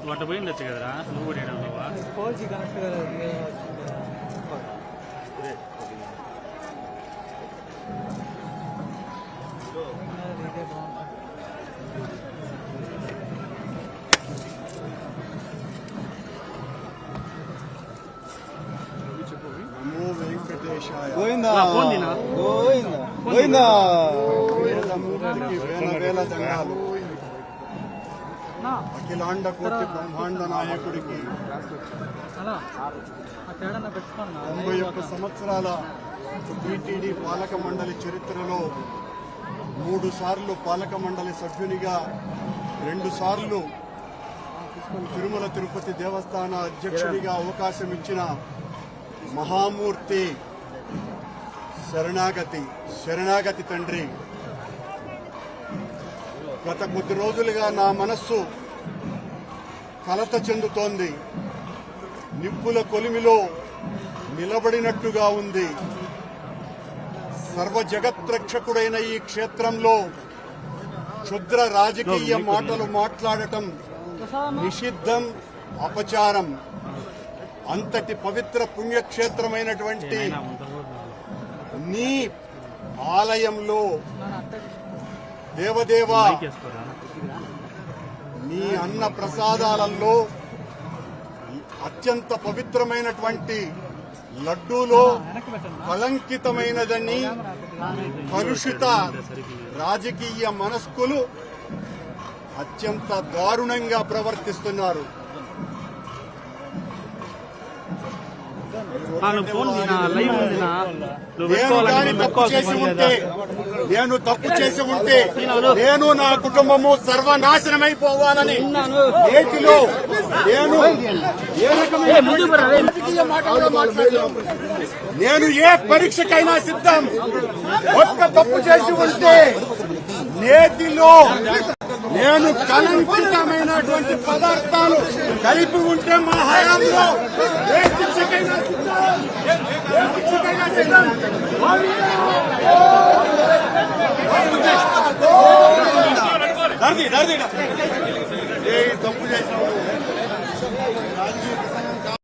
వంట పోయిండొచ్చు కదరా నువ్వు కూడా ఏడవా పోల్చి కరెక్ట్ గోవిందా గోవిందా గోవిందా వేల దండాలు అఖిలాండ కోటి బ్రహ్మాండ నాయకుడికి 91 సంవత్సరాల టీటీడీ పాలక మండలి చరిత్రలో 3 సార్లు పాలక మండలి సభ్యునిగా 2 సార్లు తిరుమల తిరుపతి దేవస్థాన అధ్యక్షుడిగా అవకాశం ఇచ్చిన మహామూర్తి శరణాగతి తండ్రి. గత కొద్ది రోజులుగా నా మనస్సు కలత చెందుతోంది. నిప్పుల కొలిమిలో నిలబడినట్టుగా ఉంది. సర్వ జగత్రక్షకుడైన ఈ క్షేత్రంలో క్షుద్ర రాజకీయ మాటలు మాట్లాడటం నిషిద్ధం, అపచారం. అంతటి పవిత్ర పుణ్యక్షేత్రమైనటువంటి నీ ఆలయంలో దేవదేవా నీ అన్న ప్రసాదాలలో అత్యంత పవిత్రమైనటువంటి లడ్డూలో కళంకితమైనదని కలుషిత రాజకీయ మనస్కులు అత్యంత దారుణంగా ప్రవర్తిస్తున్నారు. నేను తప్పు చేసి ఉంటే నేను నా కుటుంబము సర్వనాశనమైపోవాలని నేటిలో నేను ఏ పరీక్షకైనా సిద్ధం. ఒక్క తప్పు చేసి ఉంటే నేతిలో నేను కలంకితమైనటువంటి పదార్థాలు కలిపి ఉంటే మా హయాంలో ఏ శిక్షకైనా సిద్ధం. తప్పు చేసినావు.